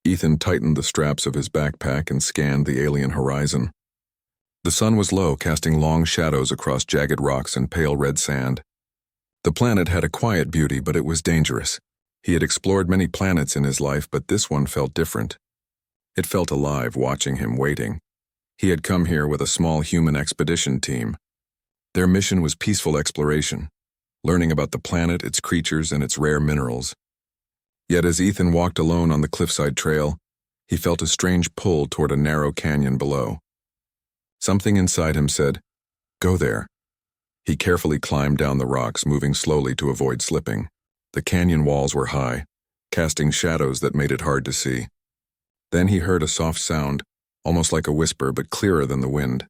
Ethan tightened the straps of his backpack and scanned the alien horizon. The sun was low, casting long shadows across jagged rocks and pale red sand. The planet had a quiet beauty, but it was dangerous. He had explored many planets in his life, but this one felt different. It felt alive, watching him, waiting. He had come here with a small human expedition team. Their mission was peaceful exploration, learning about the planet, its creatures, and its rare minerals. Yet as Ethan walked alone on the cliffside trail, he felt a strange pull toward a narrow canyon below. Something inside him said, "Go there." He carefully climbed down the rocks, moving slowly to avoid slipping. The canyon walls were high, casting shadows that made it hard to see. Then he heard a soft sound, almost like a whisper, but clearer than the wind.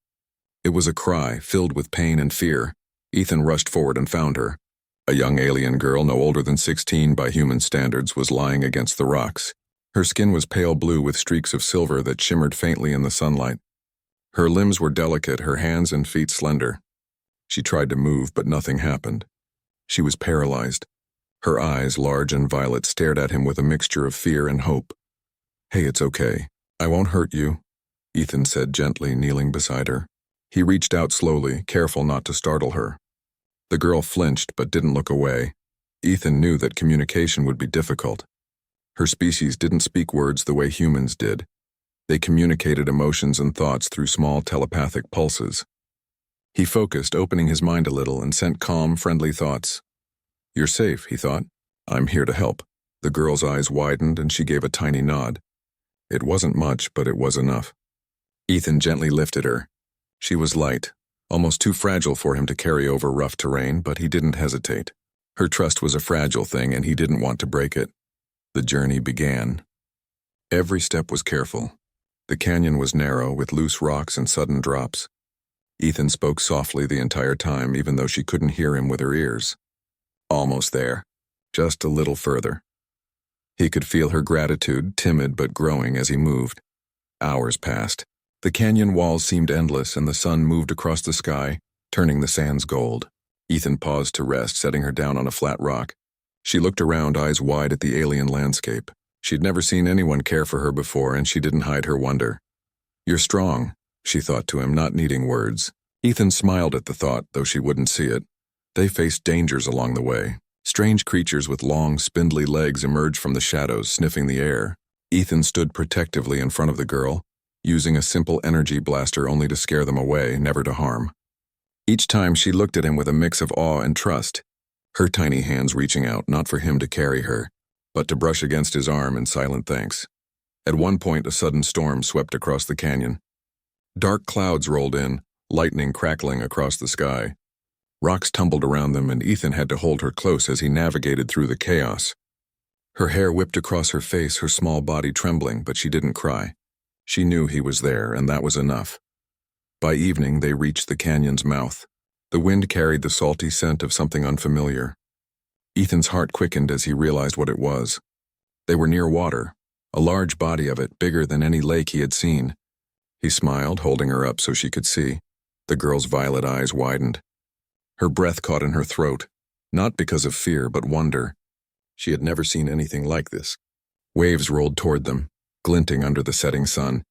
It was a cry, filled with pain and fear. Ethan rushed forward and found her. A young alien girl, no older than 16 by human standards, was lying against the rocks. Her skin was pale blue with streaks of silver that shimmered faintly in the sunlight. Her limbs were delicate, her hands and feet slender. She tried to move, but nothing happened. She was paralyzed. Her eyes, large and violet, stared at him with a mixture of fear and hope. "Hey, it's okay. I won't hurt you," Ethan said gently, kneeling beside her. He reached out slowly, careful not to startle her. The girl flinched but didn't look away. Ethan knew that communication would be difficult. Her species didn't speak words the way humans did. They communicated emotions and thoughts through small telepathic pulses. He focused, opening his mind a little, and sent calm, friendly thoughts. "You're safe," he thought. "I'm here to help." The girl's eyes widened and she gave a tiny nod. It wasn't much, but it was enough. Ethan gently lifted her. She was light, almost too fragile for him to carry over rough terrain, but he didn't hesitate. Her trust was a fragile thing and he didn't want to break it. The journey began. Every step was careful. The canyon was narrow, with loose rocks and sudden drops. Ethan spoke softly the entire time, even though she couldn't hear him with her ears. "Almost there. Just a little further." He could feel her gratitude, timid but growing as he moved. Hours passed. The canyon walls seemed endless and the sun moved across the sky, turning the sands gold. Ethan paused to rest, setting her down on a flat rock. She looked around, eyes wide at the alien landscape. She'd never seen anyone care for her before, and she didn't hide her wonder. "You're strong," she thought to him, not needing words. Ethan smiled at the thought, though she wouldn't see it. They faced dangers along the way. Strange creatures with long, spindly legs emerged from the shadows, sniffing the air. Ethan stood protectively in front of the girl, using a simple energy blaster only to scare them away, never to harm. Each time she looked at him with a mix of awe and trust, her tiny hands reaching out, not for him to carry her, but to brush against his arm in silent thanks. At one point, a sudden storm swept across the canyon. Dark clouds rolled in, lightning crackling across the sky. Rocks tumbled around them, and Ethan had to hold her close as he navigated through the chaos. Her hair whipped across her face, her small body trembling, but she didn't cry. She knew he was there, and that was enough. By evening, they reached the canyon's mouth. The wind carried the salty scent of something unfamiliar. Ethan's heart quickened as he realized what it was. They were near water, a large body of it, bigger than any lake he had seen. He smiled, holding her up so she could see. The girl's violet eyes widened. Her breath caught in her throat, not because of fear, but wonder. She had never seen anything like this. Waves rolled toward them, glinting under the setting sun.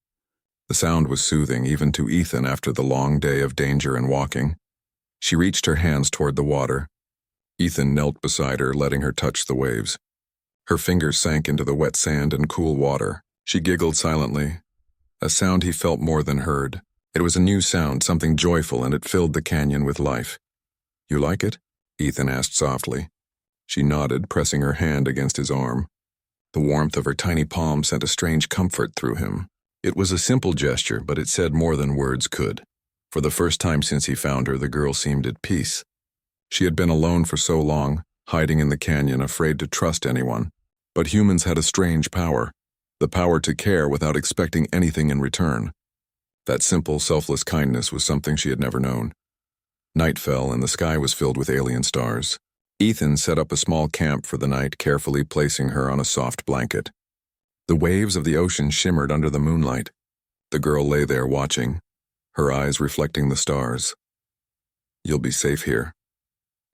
The sound was soothing, even to Ethan after the long day of danger and walking. She reached her hands toward the water. Ethan knelt beside her, letting her touch the waves. Her fingers sank into the wet sand and cool water. She giggled silently, a sound he felt more than heard. It was a new sound, something joyful, and it filled the canyon with life. "You like it?" Ethan asked softly. She nodded, pressing her hand against his arm. The warmth of her tiny palm sent a strange comfort through him. It was a simple gesture, but it said more than words could. For the first time since he found her, the girl seemed at peace. She had been alone for so long, hiding in the canyon, afraid to trust anyone. But humans had a strange power, the power to care without expecting anything in return. That simple, selfless kindness was something she had never known. Night fell and the sky was filled with alien stars. Ethan set up a small camp for the night, carefully placing her on a soft blanket. The waves of the ocean shimmered under the moonlight. The girl lay there watching, her eyes reflecting the stars. "You'll be safe here,"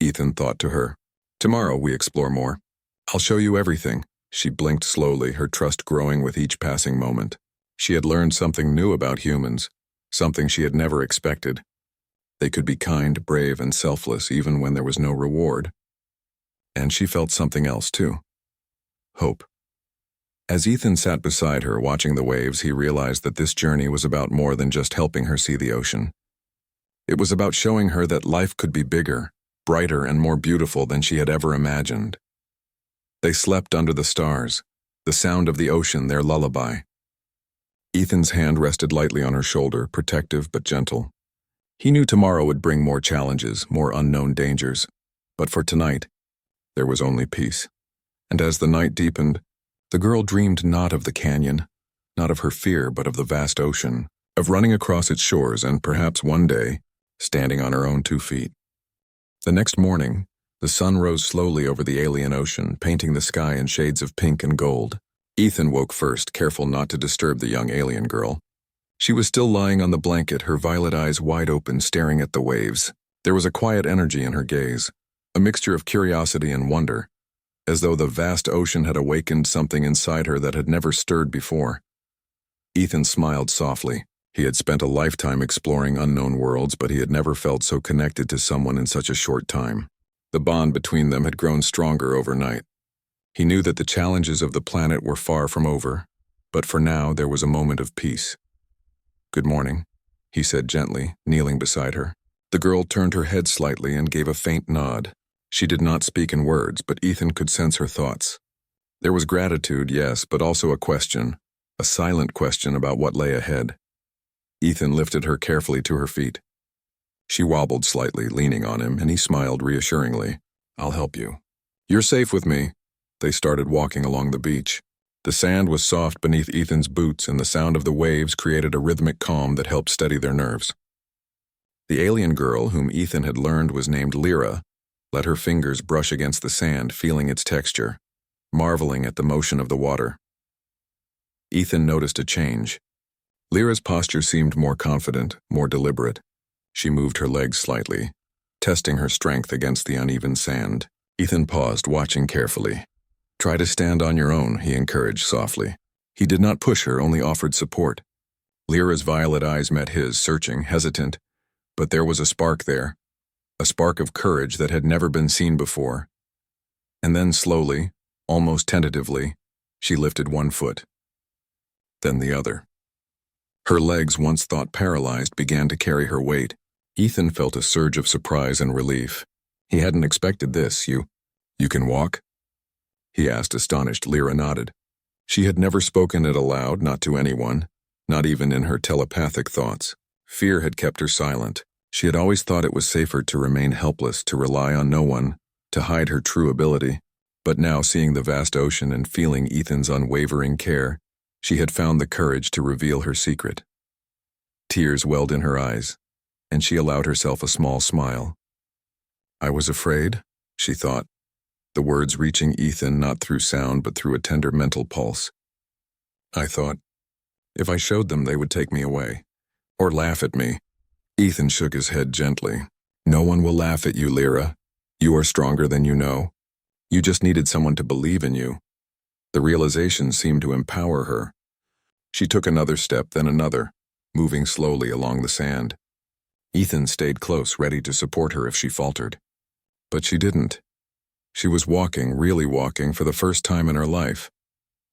Ethan thought to her. "Tomorrow we explore more. I'll show you everything, She blinked slowly, her trust growing with each passing moment. She had learned something new about humans, something she had never expected. They could be kind, brave, and selfless even when there was no reward. And she felt something else too. Hope. As Ethan sat beside her watching the waves, he realized that this journey was about more than just helping her see the ocean. It was about showing her that life could be bigger, brighter, and more beautiful than she had ever imagined. They slept under the stars, the sound of the ocean their lullaby. Ethan's hand rested lightly on her shoulder, protective but gentle. He knew tomorrow would bring more challenges, more unknown dangers, but for tonight, there was only peace. And as the night deepened, the girl dreamed not of the canyon, not of her fear, but of the vast ocean, of running across its shores and perhaps one day, standing on her own 2 feet. The next morning, the sun rose slowly over the alien ocean, painting the sky in shades of pink and gold. Ethan woke first, careful not to disturb the young alien girl. She was still lying on the blanket, her violet eyes wide open, staring at the waves. There was a quiet energy in her gaze, a mixture of curiosity and wonder, as though the vast ocean had awakened something inside her that had never stirred before. Ethan smiled softly. He had spent a lifetime exploring unknown worlds, but he had never felt so connected to someone in such a short time. The bond between them had grown stronger overnight. He knew that the challenges of the planet were far from over, but for now there was a moment of peace. "Good morning," he said gently, kneeling beside her. The girl turned her head slightly and gave a faint nod. She did not speak in words, but Ethan could sense her thoughts. There was gratitude, yes, but also a question, a silent question about what lay ahead. Ethan lifted her carefully to her feet. She wobbled slightly, leaning on him, and he smiled reassuringly. "I'll help you. You're safe with me." They started walking along the beach. The sand was soft beneath Ethan's boots, and the sound of the waves created a rhythmic calm that helped steady their nerves. The alien girl, whom Ethan had learned was named Lyra, let her fingers brush against the sand, feeling its texture, marveling at the motion of the water. Ethan noticed a change. Lyra's posture seemed more confident, more deliberate. She moved her legs slightly, testing her strength against the uneven sand. Ethan paused, watching carefully. "Try to stand on your own," he encouraged softly. He did not push her, only offered support. Lyra's violet eyes met his, searching, hesitant, but there was a spark there, a spark of courage that had never been seen before. And then slowly, almost tentatively, she lifted one foot, then the other. Her legs, once thought paralyzed, began to carry her weight. Ethan felt a surge of surprise and relief. He hadn't expected this. You can walk?" he asked, astonished. Lyra nodded. She had never spoken it aloud, not to anyone, not even in her telepathic thoughts. Fear had kept her silent. She had always thought it was safer to remain helpless, to rely on no one, to hide her true ability. But now, seeing the vast ocean and feeling Ethan's unwavering care, she had found the courage to reveal her secret. Tears welled in her eyes, and she allowed herself a small smile. "I was afraid," she thought, the words reaching Ethan not through sound but through a tender mental pulse. "I thought, if I showed them, they would take me away, or laugh at me." Ethan shook his head gently. "No one will laugh at you, Lyra. You are stronger than you know. You just needed someone to believe in you." The realization seemed to empower her. She took another step, then another, moving slowly along the sand. Ethan stayed close, ready to support her if she faltered. But she didn't. She was walking, really walking, for the first time in her life.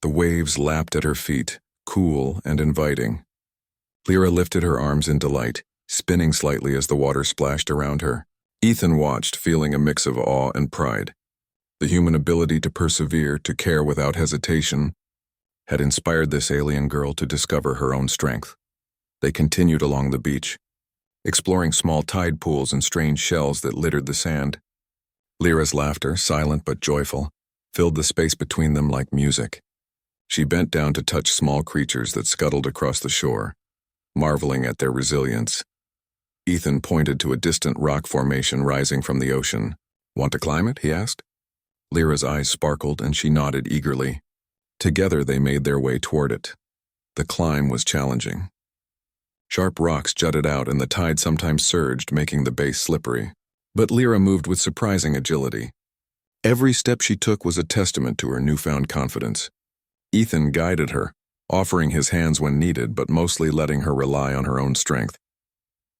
The waves lapped at her feet, cool and inviting. Lyra lifted her arms in delight, spinning slightly as the water splashed around her. Ethan watched, feeling a mix of awe and pride. The human ability to persevere, to care without hesitation, had inspired this alien girl to discover her own strength. They continued along the beach, exploring small tide pools and strange shells that littered the sand. Lyra's laughter, silent but joyful, filled the space between them like music. She bent down to touch small creatures that scuttled across the shore, marveling at their resilience. Ethan pointed to a distant rock formation rising from the ocean. "Want to climb it?" he asked. Lyra's eyes sparkled and she nodded eagerly. Together they made their way toward it. The climb was challenging. Sharp rocks jutted out and the tide sometimes surged, making the base slippery. But Lyra moved with surprising agility. Every step she took was a testament to her newfound confidence. Ethan guided her, offering his hands when needed but mostly letting her rely on her own strength.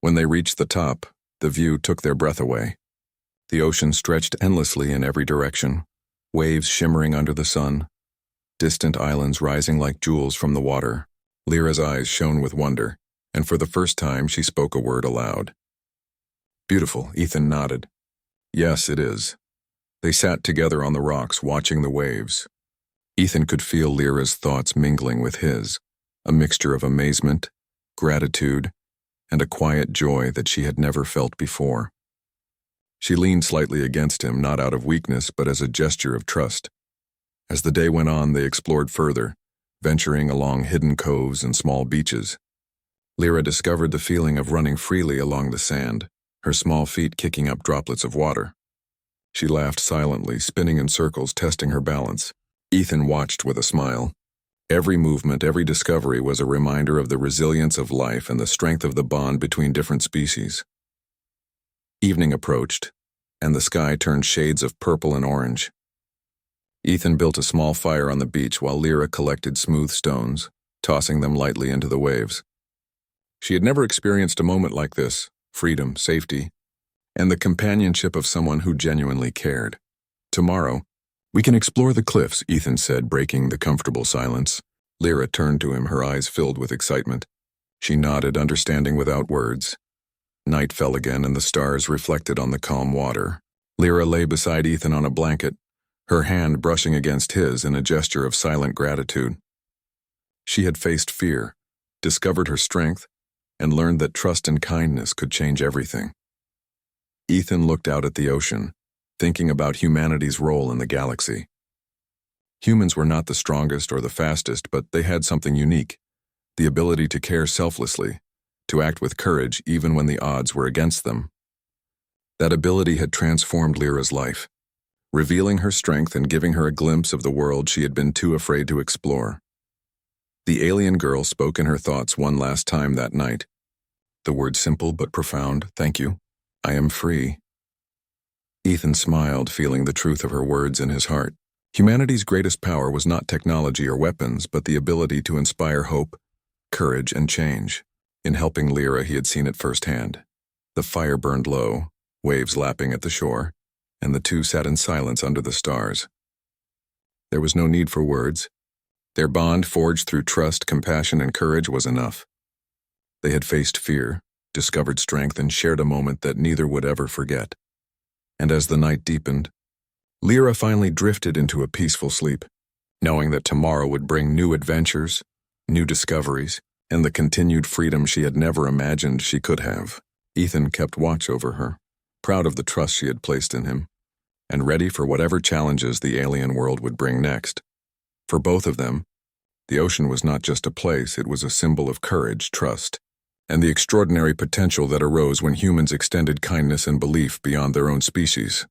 When they reached the top, the view took their breath away. The ocean stretched endlessly in every direction, waves shimmering under the sun, distant islands rising like jewels from the water. Lyra's eyes shone with wonder, and for the first time she spoke a word aloud. "Beautiful," Ethan nodded. "Yes, it is." They sat together on the rocks, watching the waves. Ethan could feel Lyra's thoughts mingling with his, a mixture of amazement, gratitude, and a quiet joy that she had never felt before. She leaned slightly against him, not out of weakness, but as a gesture of trust. As the day went on, they explored further, venturing along hidden coves and small beaches. Lyra discovered the feeling of running freely along the sand, her small feet kicking up droplets of water. She laughed silently, spinning in circles, testing her balance. Ethan watched with a smile. Every movement, every discovery was a reminder of the resilience of life and the strength of the bond between different species. Evening approached, and the sky turned shades of purple and orange. Ethan built a small fire on the beach while Lyra collected smooth stones, tossing them lightly into the waves. She had never experienced a moment like this: freedom, safety, and the companionship of someone who genuinely cared. "Tomorrow, we can explore the cliffs," Ethan said, breaking the comfortable silence. Lyra turned to him, her eyes filled with excitement. She nodded, understanding without words. Night fell again, and the stars reflected on the calm water. Lyra lay beside Ethan on a blanket, her hand brushing against his in a gesture of silent gratitude. She had faced fear, discovered her strength, and learned that trust and kindness could change everything. Ethan looked out at the ocean, thinking about humanity's role in the galaxy. Humans were not the strongest or the fastest, but they had something unique: the ability to care selflessly, to act with courage even when the odds were against them. That ability had transformed Lyra's life, revealing her strength and giving her a glimpse of the world she had been too afraid to explore. The alien girl spoke in her thoughts one last time that night. The words simple but profound: "Thank you. I am free." Ethan smiled, feeling the truth of her words in his heart. Humanity's greatest power was not technology or weapons, but the ability to inspire hope, courage, and change. In helping Lyra, he had seen it firsthand. The fire burned low, waves lapping at the shore, and the two sat in silence under the stars. There was no need for words. Their bond, forged through trust, compassion, and courage, was enough. They had faced fear, discovered strength, and shared a moment that neither would ever forget. And as the night deepened, Lyra finally drifted into a peaceful sleep, knowing that tomorrow would bring new adventures, new discoveries, and the continued freedom she had never imagined she could have. Ethan kept watch over her, proud of the trust she had placed in him, and ready for whatever challenges the alien world would bring next. For both of them, the ocean was not just a place, it was a symbol of courage, trust, and the extraordinary potential that arose when humans extended kindness and belief beyond their own species.